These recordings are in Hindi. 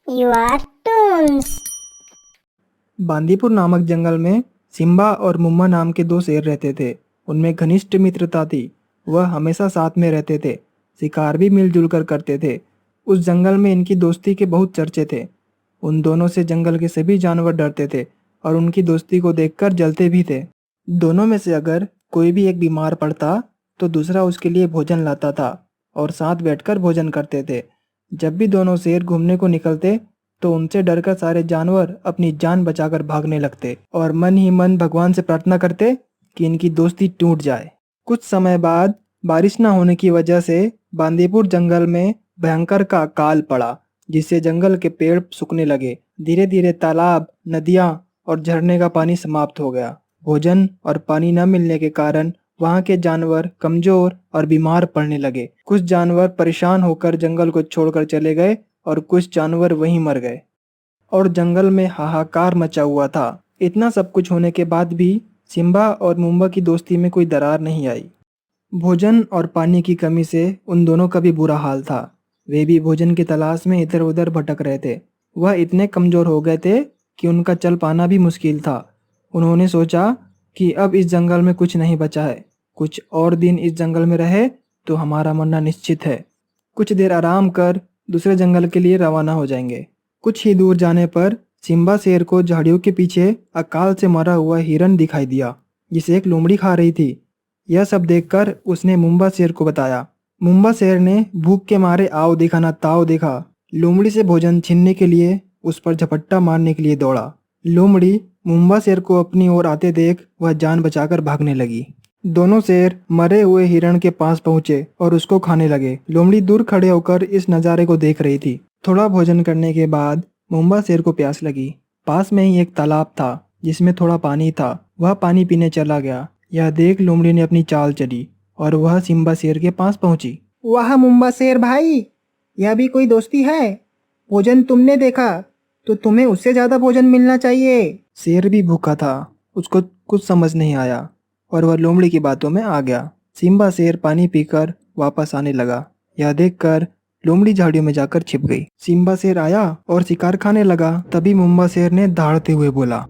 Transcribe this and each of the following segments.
You are toons. बांदीपुर नामक जंगल में सिम्बा और मुम्मा नाम के दो शेर रहते थे। उनमें घनिष्ठ मित्रता थी। वह हमेशा साथ में रहते थे, शिकार भी मिलजुल कर करते थे। उस जंगल में इनकी दोस्ती के बहुत चर्चे थे। उन दोनों से जंगल के सभी जानवर डरते थे और उनकी दोस्ती को देखकर जलते भी थे। दोनों में से अगर कोई भी एक बीमार पड़ता तो दूसरा उसके लिए भोजन लाता था और साथ बैठकर भोजन करते थे। जब भी दोनों शेर घूमने को निकलते तो उनसे डरकर सारे जानवर अपनी जान बचाकर भागने लगते और मन ही मन भगवान से प्रार्थना करते कि इनकी दोस्ती टूट जाए। कुछ समय बाद बारिश न होने की वजह से बांदीपुर जंगल में भयंकर का अकाल पड़ा, जिससे जंगल के पेड़ सूखने लगे। धीरे धीरे तालाब, नदियाँ और झरने का पानी समाप्त हो गया। भोजन और पानी न मिलने के कारण वहाँ के जानवर कमजोर और बीमार पड़ने लगे। कुछ जानवर परेशान होकर जंगल को छोड़कर चले गए और कुछ जानवर वहीं मर गए और जंगल में हाहाकार मचा हुआ था। इतना सब कुछ होने के बाद भी सिम्बा और मुम्बा की दोस्ती में कोई दरार नहीं आई। भोजन और पानी की कमी से उन दोनों का भी बुरा हाल था। वे भी भोजन की तलाश में इधर उधर भटक रहे थे। वह इतने कमजोर हो गए थे कि उनका चल पाना भी मुश्किल था। उन्होंने सोचा कि अब इस जंगल में कुछ नहीं बचा है। कुछ और दिन इस जंगल में रहे तो हमारा मरना निश्चित है। कुछ देर आराम कर दूसरे जंगल के लिए रवाना हो जाएंगे। कुछ ही दूर जाने पर सिम्बा शेर को झाड़ियों के पीछे अकाल से मरा हुआ हिरन दिखाई दिया, जिसे एक लोमड़ी खा रही थी। यह सब देखकर उसने मुम्बा शेर को बताया। मुम्बा शेर ने भूख के मारे आओ देखा ना ताओ देखा, लोमड़ी से भोजन छीनने के लिए उस पर झपट्टा मारने के लिए दौड़ा। लोमड़ी मुम्बा शेर को अपनी ओर आते देख वह जान बचाकर भागने लगी। दोनों शेर मरे हुए हिरण के पास पहुंचे और उसको खाने लगे। लोमड़ी दूर खड़े होकर इस नज़ारे को देख रही थी। थोड़ा भोजन करने के बाद मुम्बा शेर को प्यास लगी। पास में ही एक तालाब था जिसमें थोड़ा पानी था। वह पानी पीने चला गया। यह देख लोमड़ी ने अपनी चाल चली और वह सिम्बा शेर के पास पहुंची। वाह मुम्बा शेर भाई, यह भी कोई दोस्ती है। भोजन तुमने देखा तो तुम्हें उससे ज्यादा भोजन मिलना चाहिए। शेर भी भूखा था। उसको कुछ समझ नहीं आया और वह लोमड़ी की बातों में आ गया। सिम्बा शेर पानी पीकर वापस आने लगा। यह देखकर लोमड़ी झाड़ियों में जाकर छिप गई। सिम्बा शेर आया और शिकार खाने लगा। तभी मुम्बा शेर ने दहाड़ते हुए बोला,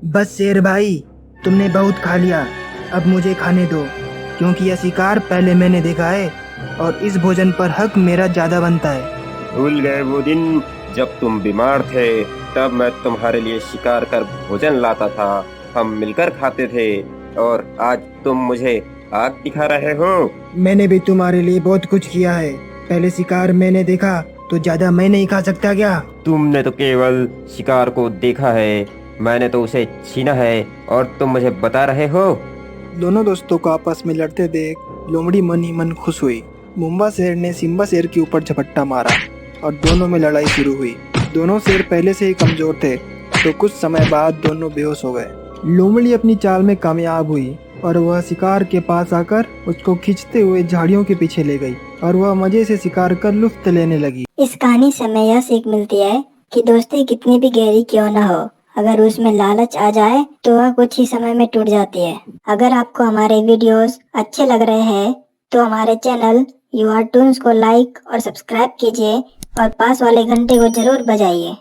बस शेर भाई, तुमने बहुत खा लिया, अब मुझे खाने दो, क्योंकि यह शिकार पहले मैंने देखा है और इस भोजन पर हक मेरा ज्यादा बनता है। भूल गए वो दिन जब तुम बीमार थे? तब मैं तुम्हारे लिए शिकार कर भोजन लाता था, हम मिलकर खाते थे, और आज तुम मुझे आग दिखा रहे हो। मैंने भी तुम्हारे लिए बहुत कुछ किया है। पहले शिकार मैंने देखा तो ज्यादा मैं नहीं खा सकता क्या? तुमने तो केवल शिकार को देखा है, मैंने तो उसे छीना है, और तुम मुझे बता रहे हो। दोनों दोस्तों को आपस में लड़ते देख लोमड़ी मन ही मन खुश हुई। मुम्बा शेर ने सिम्बा शेर के ऊपर झपट्टा मारा और दोनों में लड़ाई शुरू हुई। दोनों शेर पहले से ही कमजोर थे, तो कुछ समय बाद दोनों बेहोश हो गए। लोमड़ी अपनी चाल में कामयाब हुई और वह शिकार के पास आकर उसको खींचते हुए झाड़ियों के पीछे ले गई और वह मजे से शिकार कर लुत्फ लेने लगी। इस कहानी से हमें यह सीख मिलती है कि दोस्ती कितनी भी गहरी क्यों न हो, अगर उसमें लालच आ जाए तो वह कुछ ही समय में टूट जाती है। अगर आपको हमारे वीडियोस अच्छे लग रहे हैं तो हमारे चैनल यू आर टून्स को लाइक और सब्सक्राइब कीजिए और पास वाले घंटे को जरूर बजाइए।